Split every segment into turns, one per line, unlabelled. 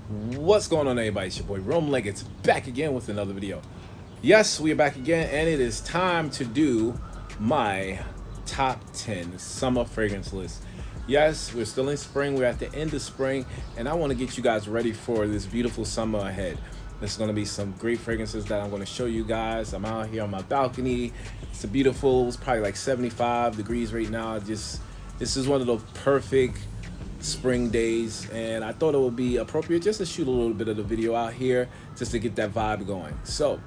What's going on, everybody? It's your boy Rome Leggett's back again with another video. Yes, we are back again, and it is time to do my top 10 summer fragrance list. Yes, we're still in spring, we're at the end of spring, and I want to get you guys ready for this beautiful summer ahead. There's going to be some great fragrances that I'm going to show you guys. I'm out here on my balcony. It's beautiful. It's probably like 75 degrees right now. This is one of the perfect spring days, and I thought it would be appropriate just to shoot a little bit of the video out here just to get that vibe going. So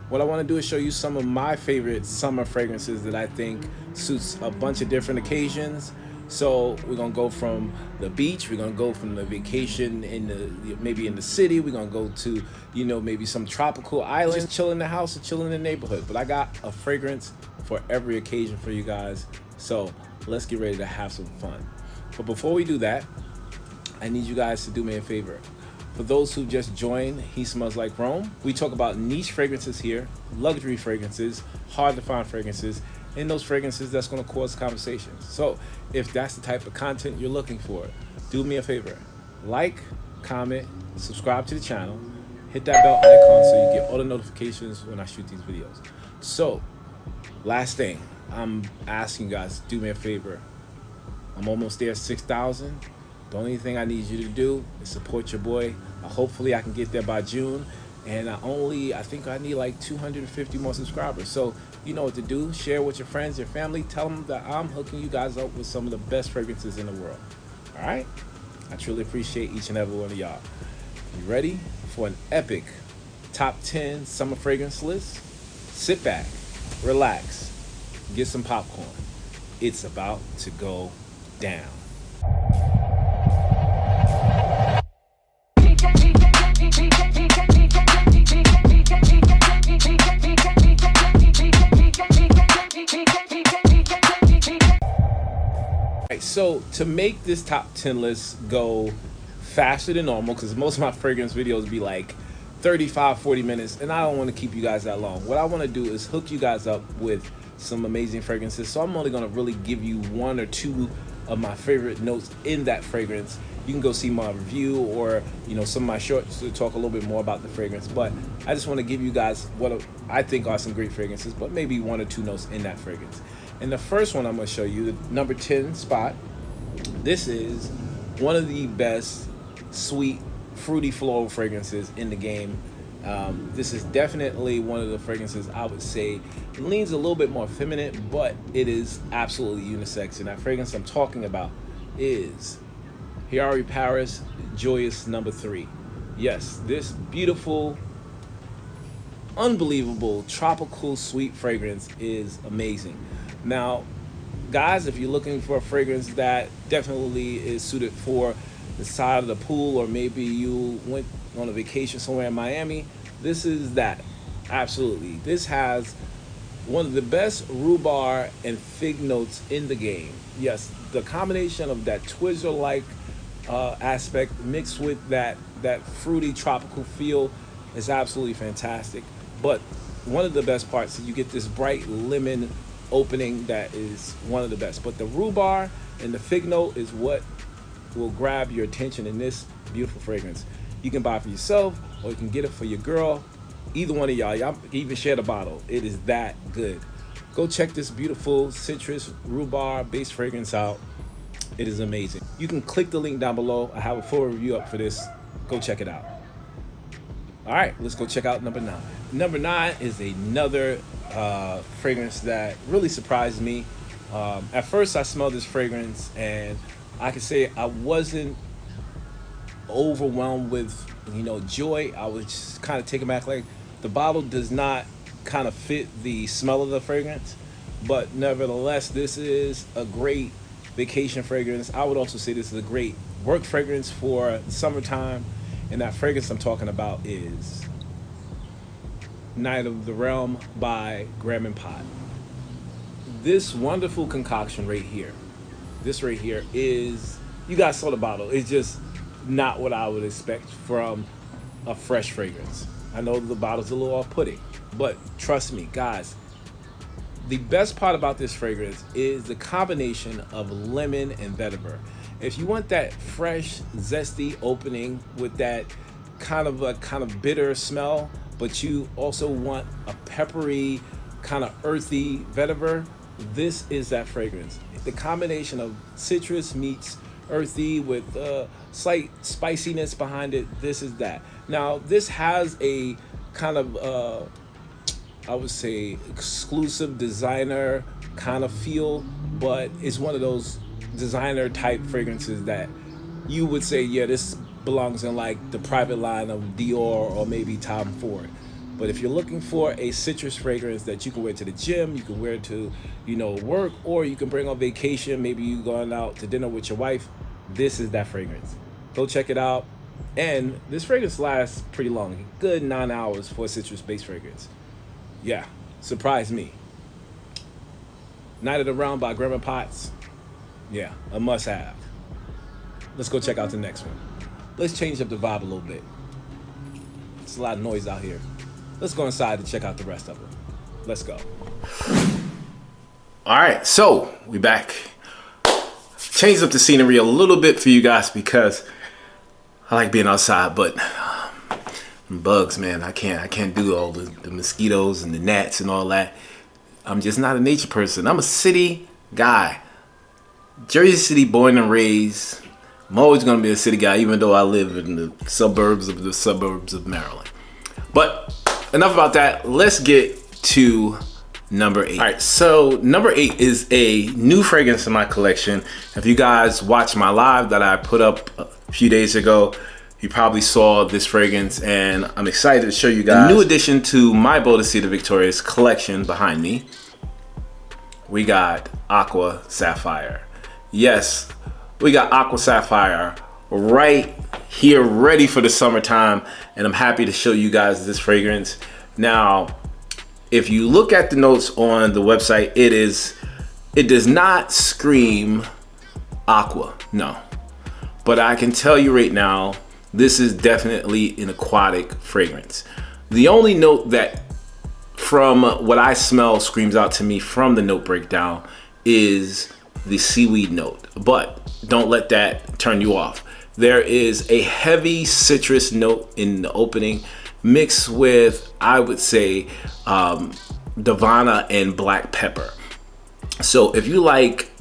what I want to do is show you some of my favorite summer fragrances that I think suits a bunch of different occasions. So we're gonna go from the beach, we're gonna go from the vacation in the maybe in the city, we're gonna go to, you know, maybe some tropical island, just chill in the house or chill in the neighborhood. But I got a fragrance for every occasion for you guys, so let's get ready to have some fun. But before we do that, I need you guys to do me a favor. For those who just joined He Smells Like Rome, we talk about niche fragrances here, luxury fragrances, hard to find fragrances, and those fragrances that's going to cause conversations. So if that's the type of content you're looking for, do me a favor. Like, comment, subscribe to the channel, hit that bell icon so you get all the notifications when I shoot these videos. So, last thing, I'm asking you guys, do me a favor. I'm almost there, 6,000. The only thing I need you to do is support your boy. Hopefully I can get there by June. And I think I need like 250 more subscribers. So you know what to do. Share with your friends, your family. Tell them that I'm hooking you guys up with some of the best fragrances in the world. All right? I truly appreciate each and every one of y'all. You ready for an epic top 10 summer fragrance list? Sit back, relax, get some popcorn. It's about to go down. Right, so to make this top 10 list go faster than normal, because most of my fragrance videos be like 35-40 minutes, and I don't want to keep you guys that long. What I want to do is hook you guys up with some amazing fragrances. So I'm only going to really give you one or two of my favorite notes in that fragrance. You can go see my review or, you know, some of my shorts to talk a little bit more about the fragrance. But I just want to give you guys what I think are some great fragrances, but maybe one or two notes in that fragrance. And the first one I'm going to show you, the number 10 spot. This is one of the best sweet, fruity floral fragrances in the game. This is definitely one of the fragrances I would say leans a little bit more feminine, but it is absolutely unisex. And that fragrance I'm talking about is Hiari Paris Joyous number 3. Yes, this beautiful, unbelievable, tropical, sweet fragrance is amazing. Now, guys, if you're looking for a fragrance that definitely is suited for the side of the pool, or maybe you went on a vacation somewhere in Miami, this is that. Absolutely. This has one of the best rhubarb and fig notes in the game. Yes, the combination of that Twizzler-like aspect mixed with that fruity tropical feel is absolutely fantastic. But one of the best parts is you get this bright lemon opening that is one of the best. But the rhubarb and the fig note is what will grab your attention in this beautiful fragrance. You can buy it for yourself, or you can get it for your girl. Either one of y'all can even share the bottle. It is that good. Go check this beautiful citrus rhubarb based fragrance out. It is amazing. You can click the link down below. I have a full review up for this. Go check it out. All right, let's go check out number 9. Number 9 is another fragrance that really surprised me. At first I smelled this fragrance and I can say I wasn't overwhelmed with, you know, joy. I was just kind of taken back. Like, the bottle does not kind of fit the smell of the fragrance, but nevertheless, this is a great vacation fragrance. I would also say this is a great work fragrance for summertime, and that fragrance I'm talking about is Night of the Realm by Graham & Pot. This wonderful concoction right here, this right here is, you guys saw the bottle, it's just not what I would expect from a fresh fragrance. I know the bottle's a little off-putting, but trust me, guys, the best part about this fragrance is the combination of lemon and vetiver. If you want that fresh, zesty opening with that kind of bitter smell, but you also want a peppery, kind of earthy vetiver, this is that fragrance. The combination of citrus meets earthy with slight spiciness behind it, this is that. Now, this has a kind of, I would say, exclusive designer kind of feel, but it's one of those designer type fragrances that you would say, yeah, this belongs in like the private line of Dior or maybe Tom Ford. But if you're looking for a citrus fragrance that you can wear to the gym, you can wear to, work, or you can bring on vacation, maybe you going out to dinner with your wife, this is that fragrance. Go check it out. And this fragrance lasts pretty long, good 9 hours for a citrus-based fragrance. Yeah, surprised me. Night of the Round by Grandma Potts. Yeah, a must-have. Let's go check out the next one. Let's change up the vibe a little bit. It's a lot of noise out here. Let's go inside to check out the rest of it. Let's go. All right, so we back. Changed up the scenery a little bit for you guys because I like being outside, but bugs, man, I can't do all the mosquitoes and the gnats and all that. I'm just not a nature person. I'm a city guy. Jersey City born and raised. I'm always going to be a city guy, even though I live in the suburbs of Maryland. But enough about that. Let's get to number 8. All right, so number 8 is a new fragrance in my collection. If you guys watched my live that I put up a few days ago, you probably saw this fragrance, and I'm excited to show you guys a new addition to my Bodicea Victorious collection behind me. We got Aqua Sapphire. Yes, we got Aqua Sapphire right here, ready for the summertime, and I'm happy to show you guys this fragrance. Now, if you look at the notes on the website, it does not scream aqua, no. But I can tell you right now, this is definitely an aquatic fragrance. The only note that from what I smell screams out to me from the note breakdown is the seaweed note, but don't let that turn you off. There is a heavy citrus note in the opening mixed with, I would say, Davana and black pepper. So if you like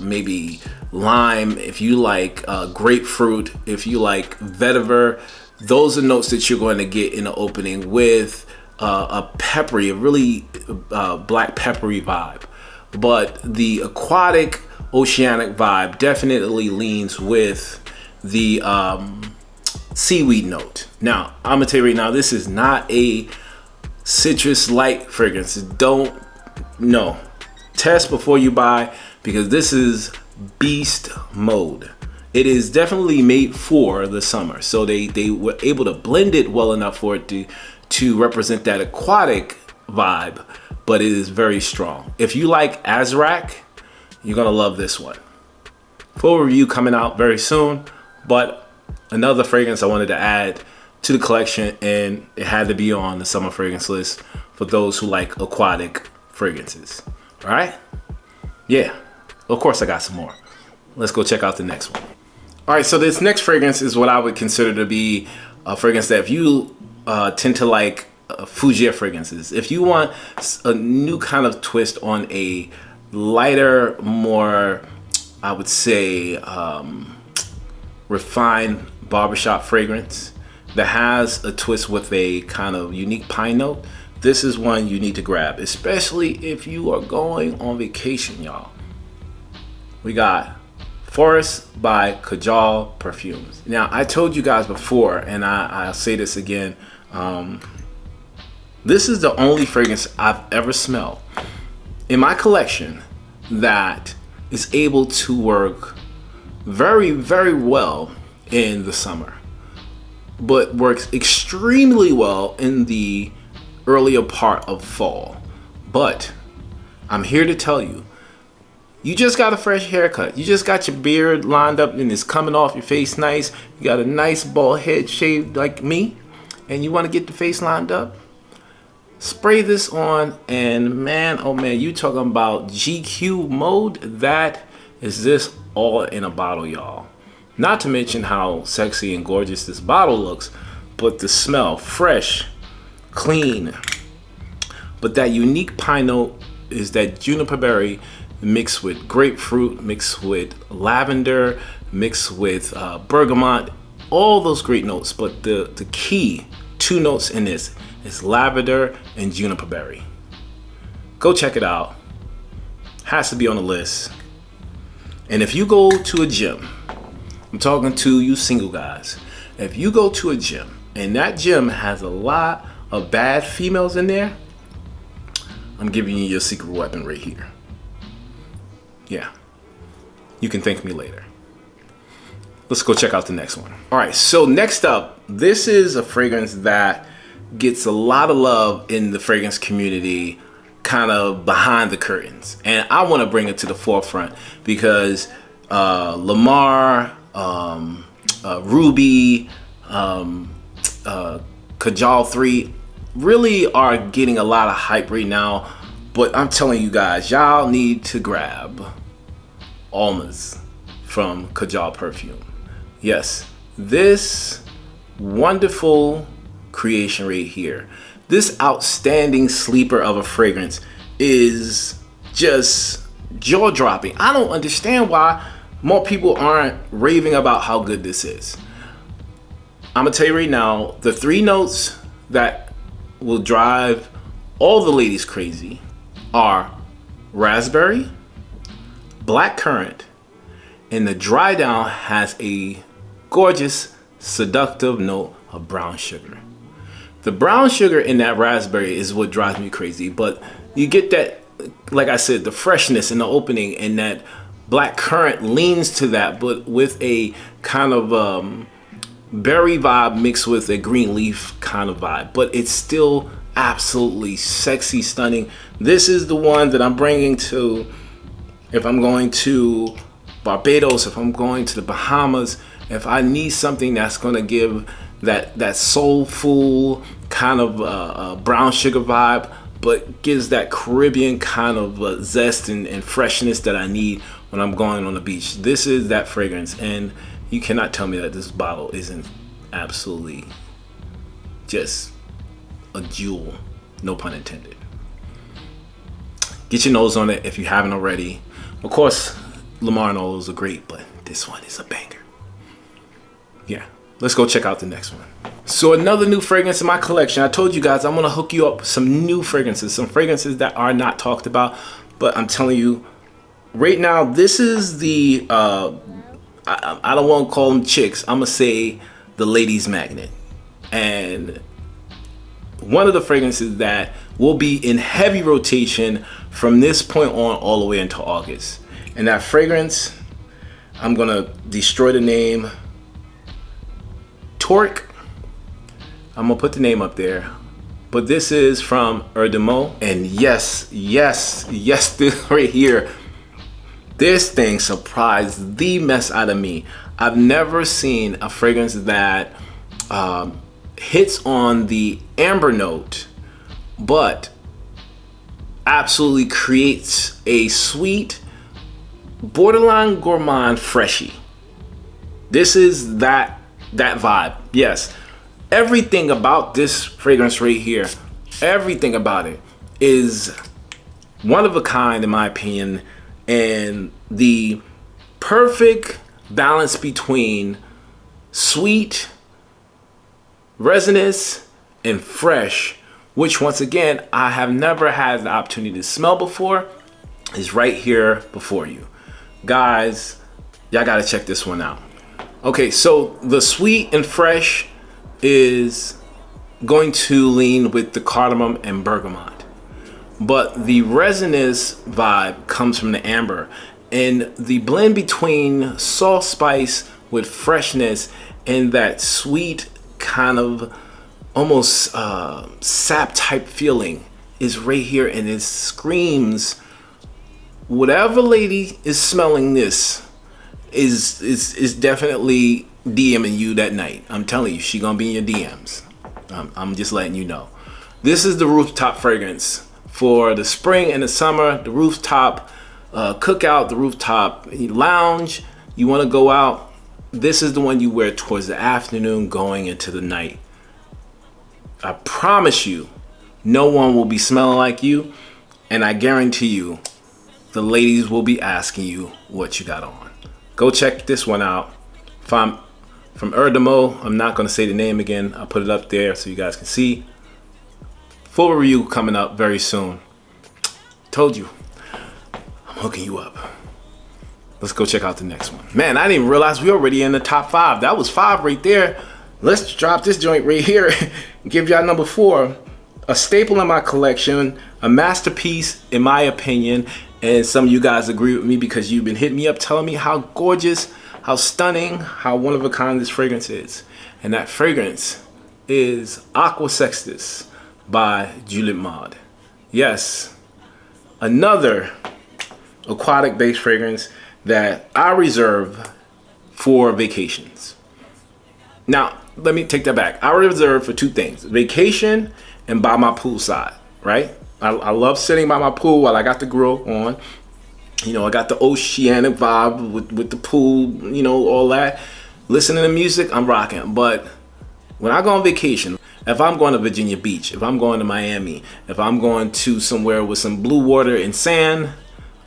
maybe lime, if you like grapefruit, if you like vetiver, those are notes that you're going to get in the opening with a really black peppery vibe. But the aquatic oceanic vibe definitely leans with the seaweed note. Now, I'm gonna tell you right now, this is not a citrus light fragrance. No. Test before you buy, because this is beast mode. It is definitely made for the summer. So they were able to blend it well enough for it to represent that aquatic vibe, but it is very strong. If you like Azrak, you're gonna love this one. Full review coming out very soon, but another fragrance I wanted to add to the collection, and it had to be on the summer fragrance list for those who like aquatic fragrances. All right? Yeah, of course I got some more. Let's go check out the next one. All right, so this next fragrance is what I would consider to be a fragrance that if you tend to like Fougere fragrances, if you want a new kind of twist on a lighter, more, I would say, refined barbershop fragrance that has a twist with a kind of unique pine note, this is one you need to grab, especially if you are going on vacation, y'all. We got Forest by Kajal Perfumes. Now, I told you guys before, and I'll say this again, this is the only fragrance I've ever smelled in my collection that is able to work very, very well in the summer, but works extremely well in the earlier part of fall. But I'm here to tell you, you just got a fresh haircut, you just got your beard lined up and it's coming off your face nice, you got a nice bald head shaved like me, and you want to get the face lined up, spray this on, and man, oh man, you talking about GQ mode. That is this all in a bottle, y'all. Not to mention how sexy and gorgeous this bottle looks, but the smell, fresh, clean. But that unique pine note is that juniper berry mixed with grapefruit, mixed with lavender, mixed with bergamot, all those great notes. But the key 2 notes in this is lavender and juniper berry. Go check it out. Has to be on the list. And if you go to a gym, I'm talking to you single guys, if you go to a gym and that gym has a lot of bad females in there, I'm giving you your secret weapon right here. Yeah, you can thank me later. Let's go check out the next one. All right, so next up, this is a fragrance that gets a lot of love in the fragrance community, kind of behind the curtains. And I want to bring it to the forefront because Lamar, Ruby, Kajal 3 really are getting a lot of hype right now. But I'm telling you guys, y'all need to grab Almas from Kajal Perfume. Yes, this wonderful creation right here, this outstanding sleeper of a fragrance is just jaw-dropping. I don't understand why more people aren't raving about how good this is. I'm gonna tell you right now, the 3 notes that will drive all the ladies crazy are raspberry, blackcurrant, and the dry down has a gorgeous, seductive note of brown sugar. The brown sugar in that raspberry is what drives me crazy, but you get that, like I said, the freshness in the opening, and that blackcurrant leans to that, but with a kind of berry vibe mixed with a green leaf kind of vibe, but it's still absolutely sexy, stunning. This is the one that I'm bringing to, if I'm going to Barbados, if I'm going to the Bahamas, if I need something that's going to give that soulful kind of brown sugar vibe, but gives that Caribbean kind of zest and freshness that I need when I'm going on the beach. This is that fragrance, and you cannot tell me that this bottle isn't absolutely just a jewel, no pun intended. Get your nose on it if you haven't already. Of course, Lamar and all those are great, but this one is a banger. Yeah, let's go check out the next one. So another new fragrance in my collection. I told you guys I'm gonna hook you up with some new fragrances, some fragrances that are not talked about, but I'm telling you right now, this is the I don't want to call them chicks, I'm gonna say the ladies magnet. And one of the fragrances that will be in heavy rotation from this point on all the way until August. And that fragrance, I'm gonna destroy the name, Toric. I'm gonna put the name up there, but this is from Erdemo. And yes, this right here, this thing surprised the mess out of me. I've never seen a fragrance that hits on the amber note, but absolutely creates a sweet, borderline gourmand freshie. This is that vibe. Yes, everything about this fragrance right here, everything about it is one of a kind in my opinion, and the perfect balance between sweet, resinous, and fresh, which once again I have never had the opportunity to smell before, is right here before you guys. Y'all gotta check this one out. Okay, so the sweet and fresh is going to lean with the cardamom and bergamot, but the resinous vibe comes from the amber, and the blend between soft spice with freshness and that sweet kind of almost sap type feeling is right here, and it screams whatever lady is smelling this is definitely DMing you that night. I'm telling you, she gonna be in your DMs. I'm just letting you know. This is the rooftop fragrance for the spring and the summer, the rooftop cookout, the rooftop lounge. You want to go out, this is the one you wear towards the afternoon going into the night. I promise you, no one will be smelling like you, and I guarantee you, the ladies will be asking you what you got on. Go check this one out. From Erdemo, I'm not gonna say the name again. I'll put it up there so you guys can see. Full review coming up very soon. Told you, I'm hooking you up. Let's go check out the next one. Man, I didn't even realize we already in the top 5. That was 5 right there. Let's drop this joint right here and give y'all number 4. A staple in my collection, a masterpiece in my opinion, and some of you guys agree with me because you've been hitting me up telling me how gorgeous, how stunning, how one of a kind this fragrance is. And that fragrance is Aqua Sexus by Juliet Maud. Yes, another aquatic based fragrance that I reserve for vacations. Now, let me take that back. I reserve for 2 things: vacation and by my poolside, right? I love sitting by my pool while I got the grill on. You know, I got the oceanic vibe with the pool, you know, all that. Listening to music, I'm rocking. But when I go on vacation, if I'm going to Virginia Beach, if I'm going to Miami, if I'm going to somewhere with some blue water and sand,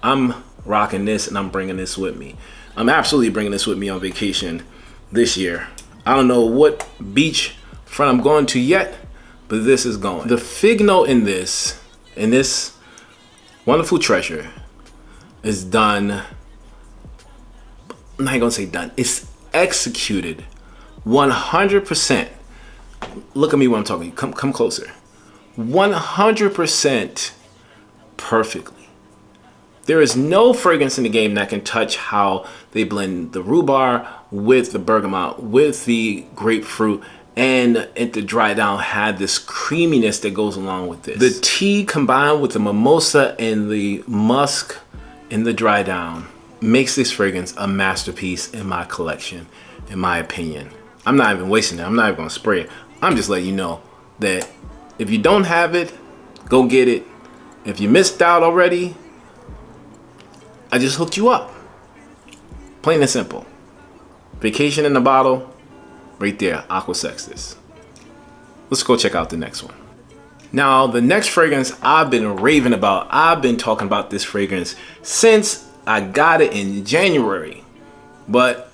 I'm rocking this and I'm bringing this with me. I'm absolutely bringing this with me on vacation this year. I don't know what beach front I'm going to yet, but this is going. The fig note in this wonderful treasure is done, I'm not gonna say done, it's executed 100%. Look at me when I'm talking, come closer. 100% perfectly. There is no fragrance in the game that can touch how they blend the rhubarb with the bergamot, with the grapefruit, and it to dry down had this creaminess that goes along with this. The tea combined with the mimosa and the musk in the dry down makes this fragrance a masterpiece in my collection, in my opinion. I'm not even wasting it. I'm not even gonna spray it. I'm just letting you know that if you don't have it, go get it. If you missed out already, I just hooked you up. Plain and simple. Vacation in the bottle, right there, Aqua Sexus. Let's go check out the next one. Now, the next fragrance I've been raving about, I've been talking about this fragrance since I got it in January, but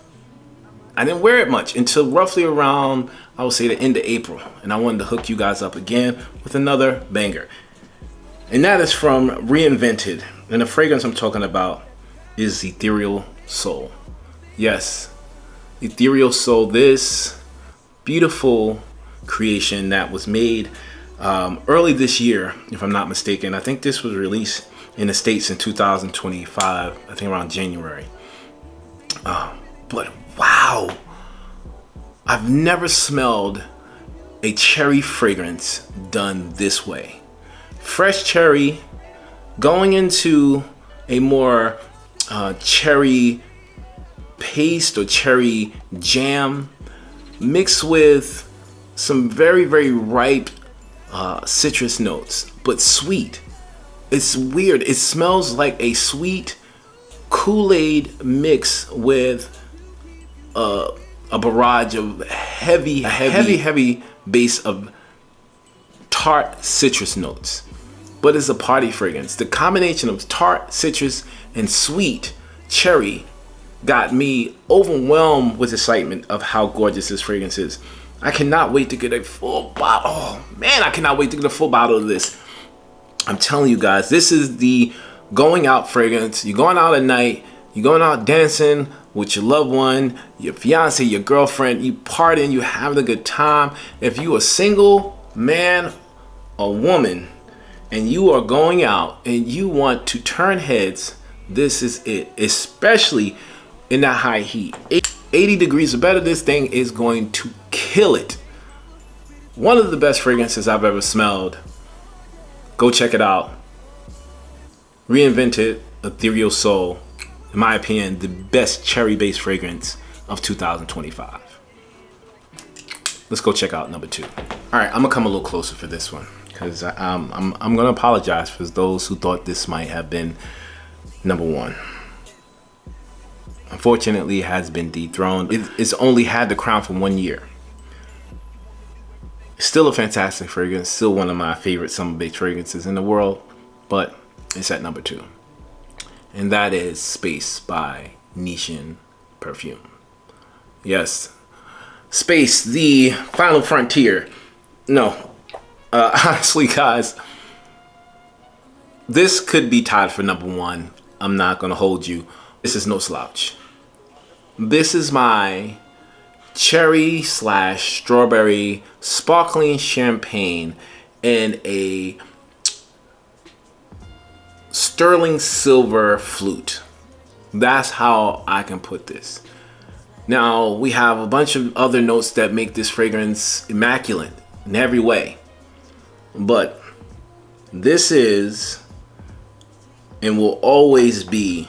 I didn't wear it much until roughly around, I would say, the end of April. And I wanted to hook you guys up again with another banger. And that is from Reinvented. And the fragrance I'm talking about is Ethereal Soul. Yes, Ethereal Soul, this beautiful creation that was made early this year, if I'm not mistaken. I think this was released in the States in 2025, I think around January. But wow, I've never smelled a cherry fragrance done this way. Fresh cherry going into a more cherry paste or cherry jam mixed with some very, very ripe citrus notes, but sweet. It's weird. It smells like a sweet Kool-Aid mix with a barrage of heavy base of tart citrus notes. But it's a party fragrance. The combination of tart, citrus, and sweet cherry got me overwhelmed with excitement of how gorgeous this fragrance is. I cannot wait to get a full bottle. Oh man, I cannot wait to get a full bottle of this. I'm telling you guys, this is the going out fragrance. You're going out at night, you're going out dancing with your loved one, your fiance, your girlfriend, you partying, you having a good time. If you a single man or woman and you are going out and you want to turn heads, this is it, especially in that high heat. 80 degrees or better, this thing is going to kill it. One of the best fragrances I've ever smelled. Go check it out. Reinvented Ethereal Soul. In my opinion, the best cherry-based fragrance of 2025. Let's go check out number 2. All right, I'm gonna come a little closer for this one because I'm gonna apologize for those who thought this might have been number 1. Unfortunately, it has been dethroned. It's only had the crown for 1 year. Still a fantastic fragrance, still one of my favorite summer-based fragrances in the world, but it's at number 2. And that is Space by Nishan Perfume. Yes, Space, the final frontier. No, honestly, guys, this could be tied for number 1. I'm not gonna hold you. This is no slouch. This is my cherry / strawberry sparkling champagne in a sterling silver flute. That's how I can put this. Now, we have a bunch of other notes that make this fragrance immaculate in every way, but this is and will always be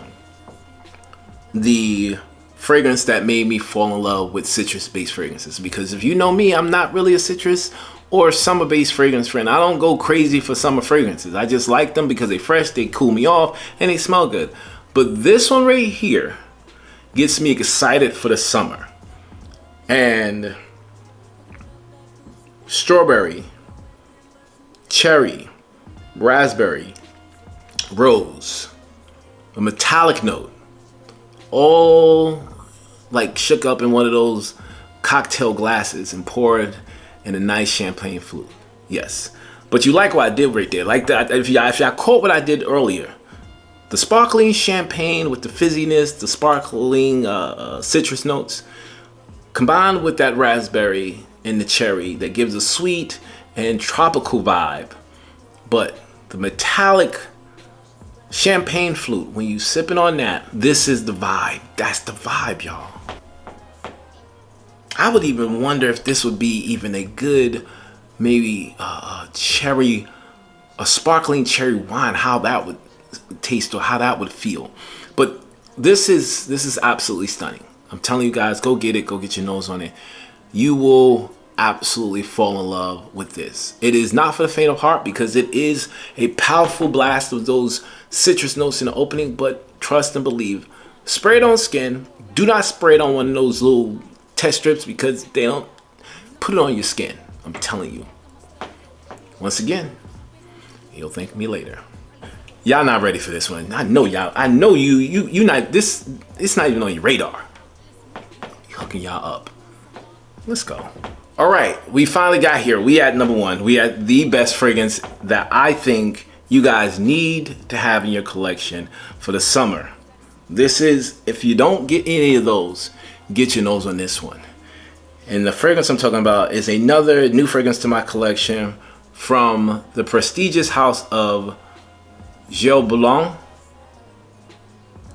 the fragrance that made me fall in love with citrus-based fragrances. Because if you know me, I'm not really a citrus or summer-based fragrance friend. I don't go crazy for summer fragrances. I just like them because they're fresh, they cool me off, and they smell good. But this one right here gets me excited for the summer. And strawberry, cherry, raspberry, rose, a metallic note, all like shook up in one of those cocktail glasses and poured in a nice champagne flute. Yes, but you like what I did right there. Like that, if y'all caught what I did earlier, the sparkling champagne with the fizziness, the sparkling citrus notes, combined with that raspberry and the cherry that gives a sweet and tropical vibe. But the metallic champagne flute, when you sipping on that, this is the vibe. That's the vibe, y'all. I would even wonder if this would be even a good, maybe cherry, a sparkling cherry wine, how that would taste or how that would feel. But this is absolutely stunning. I'm telling you guys, go get it, go get your nose on it. You will absolutely fall in love with this. It is not for the faint of heart because it is a powerful blast of those citrus notes in the opening, but trust and believe. Spray it on skin. Do not spray it on one of those little test strips because they don't put it on your skin. I'm telling you. Once again, you'll thank me later. Y'all not ready for this one. I know y'all. I know you not this. It's not even on your radar. Hooking y'all up. Let's go. All right, we finally got here. We at number 1. We at the best fragrance that I think you guys need to have in your collection for the summer. This is, if you don't get any of those, get your nose on this one. And the fragrance I'm talking about is another new fragrance to my collection from the prestigious house of Gel Boulogne.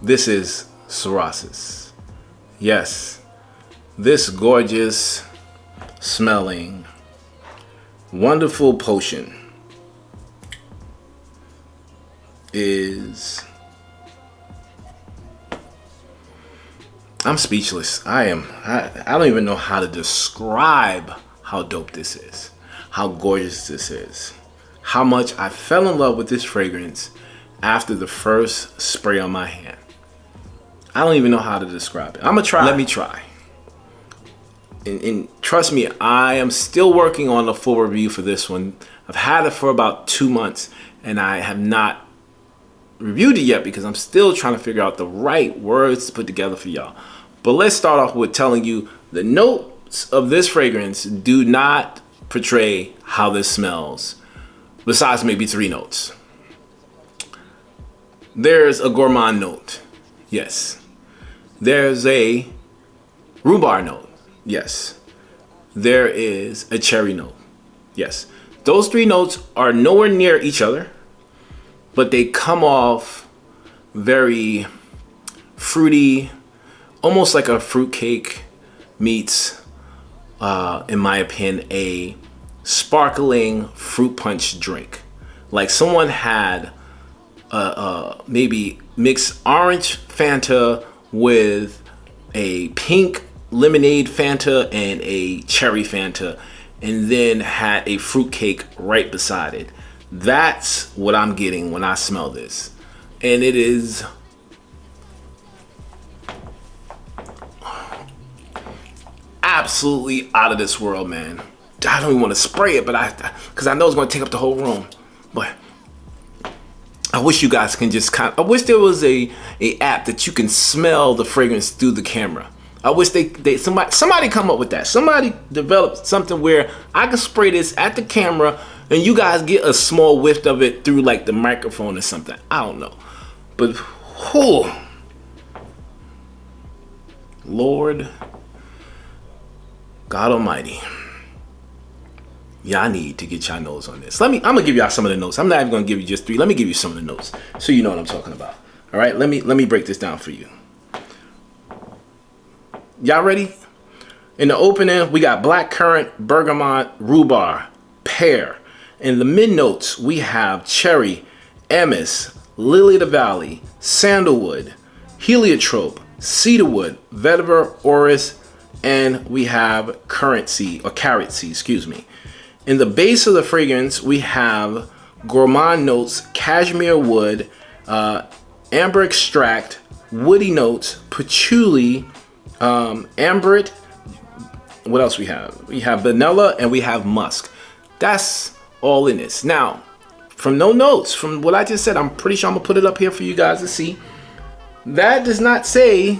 This is Soras. Yes, this gorgeous smelling wonderful potion is, I'm speechless. I don't even know how to describe how dope this is, how gorgeous this is, how much I fell in love with this fragrance after the first spray on my hand. I don't even know how to describe it. I'm gonna try. Let me try. And trust me, I am still working on a full review for this one. I've had it for about 2 months and I have not reviewed it yet because I'm still trying to figure out the right words to put together for y'all. But let's start off with telling you the notes of this fragrance do not portray how this smells, besides maybe 3 notes. There's a gourmand note. Yes. There's a rhubarb note. Yes. There is a cherry note. Yes. Those 3 notes are nowhere near each other, but they come off very fruity, almost like a fruitcake meets, in my opinion, a sparkling fruit punch drink. Like someone had maybe mixed orange Fanta with a pink lemonade Fanta and a cherry Fanta, and then had a fruitcake right beside it. That's what I'm getting when I smell this. And it is absolutely out of this world, man. I don't even want to spray it, but because I know it's going to take up the whole room. But I wish you guys can just I wish there was a app that you can smell the fragrance through the camera. I wish somebody come up with that. Somebody develop something where I can spray this at the camera and you guys get a small whiff of it through like the microphone or something. I don't know. But whew, Lord God Almighty, y'all need to get y'all nose on this. I'm gonna give y'all some of the notes. I'm not even gonna give you just 3. Let me give you some of the notes so you know what I'm talking about. All right, let me break this down for you. Y'all ready? In the opening, we got blackcurrant, bergamot, rhubarb, pear. In the mid notes, we have cherry, anise, lily of the valley, sandalwood, heliotrope, cedarwood, vetiver, orris, and we have carrot seed, excuse me. In the base of the fragrance, we have gourmand notes, cashmere wood, amber extract, woody notes, patchouli, amberette. What else we have? We have vanilla and we have musk. That's all in this. Now, from no notes, from what I just said, I'm pretty sure I'm gonna put it up here for you guys to see. That does not say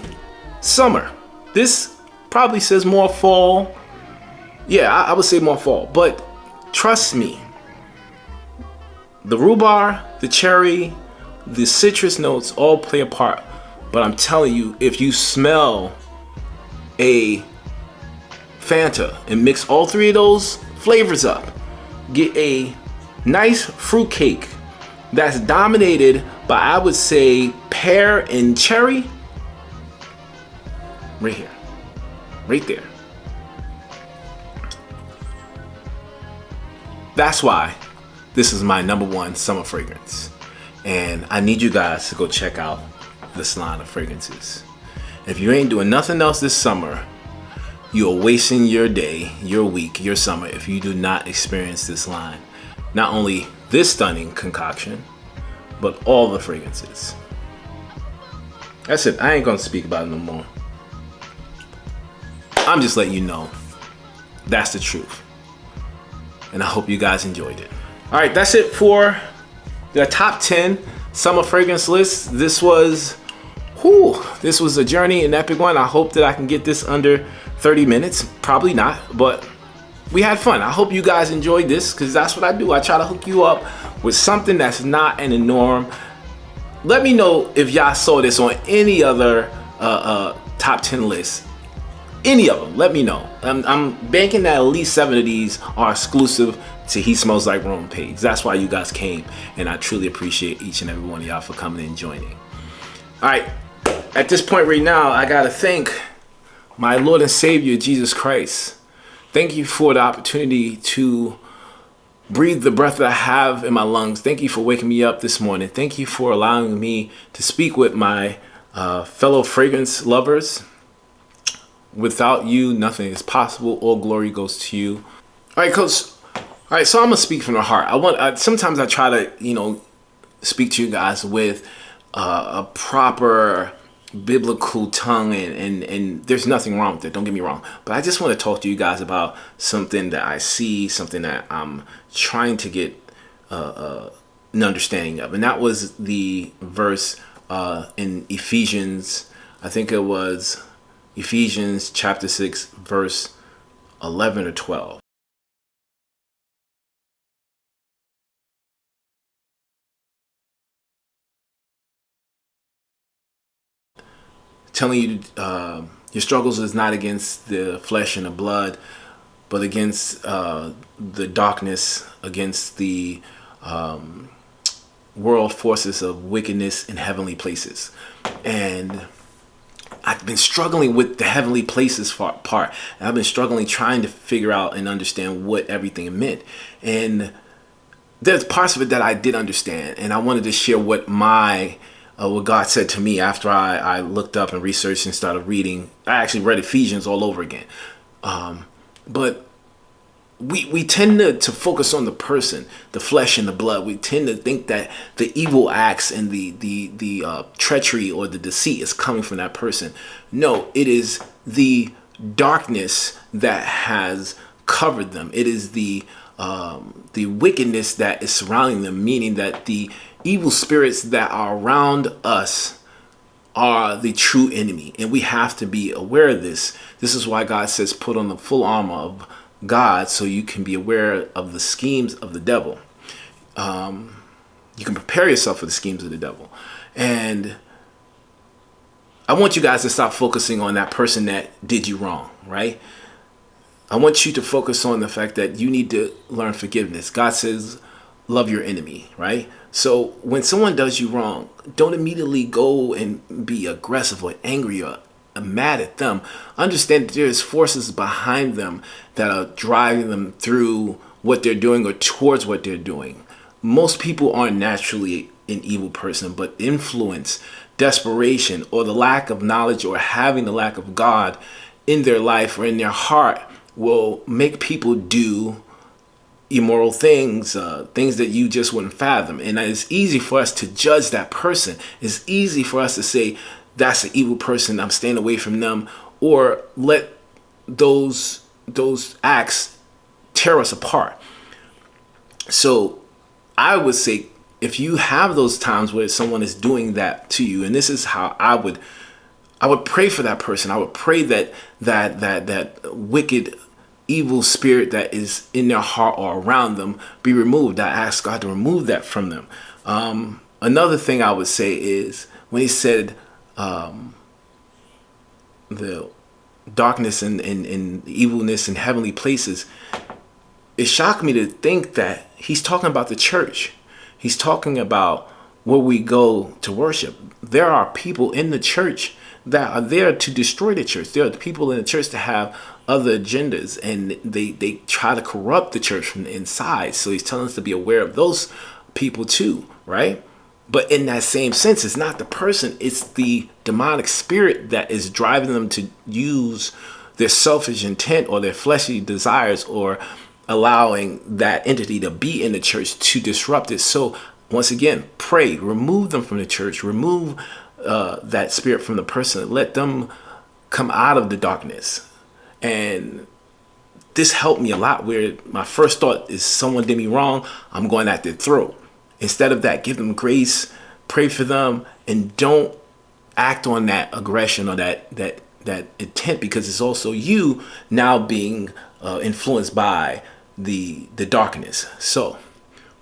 summer. This probably says more fall. Yeah, I would say more fall, but trust me, the rhubarb, the cherry, the citrus notes all play a part. But I'm telling you, if you smell a Fanta and mix all 3 of those flavors up, get a nice fruit cake that's dominated by, I would say, pear and cherry. Right here, right there. That's why this is my #1 summer fragrance. And I need you guys to go check out this line of fragrances. If you ain't doing nothing else this summer, you are wasting your day, your week, your summer if you do not experience this line. Not only this stunning concoction, but all the fragrances. That's it. I ain't gonna speak about it no more. I'm just letting you know that's the truth. And I hope you guys enjoyed it. All right, that's it for the top 10 summer fragrance list. This was a journey, an epic one. I hope that I can get this under 30 minutes. Probably not, but we had fun. I hope you guys enjoyed this, because that's what I do. I try to hook you up with something that's not in the norm. Let me know if y'all saw this on any other top 10 lists. Any of them, let me know. I'm banking that at least 7 of these are exclusive to He Smells Like Rome page. That's why you guys came, and I truly appreciate each and every one of y'all for coming and joining. All right, at this point right now, I gotta thank my Lord and Savior, Jesus Christ. Thank you for the opportunity to breathe the breath that I have in my lungs. Thank you for waking me up this morning. Thank you for allowing me to speak with my fellow fragrance lovers. Without you, nothing is possible. All glory goes to you. All right, Coach. All right, so I'm gonna speak from the heart. Sometimes I try to, speak to you guys with a proper biblical tongue, and there's nothing wrong with it. Don't get me wrong, but I just want to talk to you guys about something that I see, something that I'm trying to get an understanding of, and that was the verse in Ephesians. I think it was Ephesians chapter 6, verse 11 or 12. Telling you your struggles is not against the flesh and the blood, but against the darkness, against the world forces of wickedness in heavenly places. And I've been struggling with the heavenly places part. And I've been struggling trying to figure out and understand what everything meant. And there's parts of it that I did understand. And I wanted to share what what God said to me after I looked up and researched and started reading. I actually read Ephesians all over again. But we tend to focus on the person, the flesh and the blood. We tend to think that the evil acts and the treachery or the deceit is coming from that person. No, it is the darkness that has covered them. It is the wickedness that is surrounding them, meaning that the evil spirits that are around us are the true enemy, and we have to be aware of this. This is why God says put on the full armor of God, so you can be aware of the schemes of the devil. You can prepare yourself for the schemes of the devil. And I want you guys to stop focusing on that person that did you wrong, right? I want you to focus on the fact that you need to learn forgiveness. God says, love your enemy, right? So when someone does you wrong, don't immediately go and be aggressive or angry or mad at them. Understand that there's forces behind them that are driving them through what they're doing or towards what they're doing. Most people aren't naturally an evil person, but influence, desperation, or the lack of knowledge or having the lack of God in their life or in their heart will make people do immoral things, things that you just wouldn't fathom. And it's easy for us to judge that person. It's easy for us to say, that's an evil person, I'm staying away from them, or let those acts tear us apart. So I would say, if you have those times where someone is doing that to you, and this is how I would pray for that person. I would pray that wicked, evil spirit that is in their heart or around them be removed. I ask God to remove that from them. Another thing I would say is when he said the darkness and evilness in heavenly places, it shocked me to think that he's talking about the church. He's talking about where we go to worship. There are people in the church that are there to destroy the church. There are people in the church that have other agendas, and they try to corrupt the church from the inside. So he's telling us to be aware of those people too, right? But in that same sense, it's not the person, it's the demonic spirit that is driving them to use their selfish intent or their fleshly desires, or allowing that entity to be in the church to disrupt it. So once again, pray, remove them from the church, remove that spirit from the person, let them come out of the darkness. And this helped me a lot, where my first thought is someone did me wrong, I'm going at their throat. Instead of that, give them grace, pray for them, and don't act on that aggression or that intent, because it's also you now being influenced by the darkness. So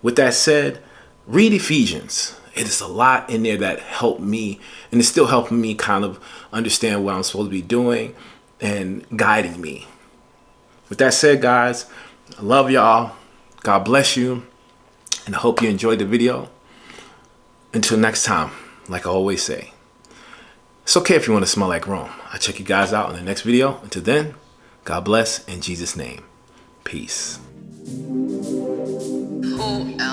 with that said, read Ephesians. It is a lot in there that helped me, and it's still helping me kind of understand what I'm supposed to be doing and guiding me. With that said, guys, I love y'all. God bless you. And I hope you enjoyed the video. Until next time, like I always say, it's okay if you want to smell like Rome. I'll check you guys out in the next video. Until then, God bless in Jesus' name. Peace. WhoElze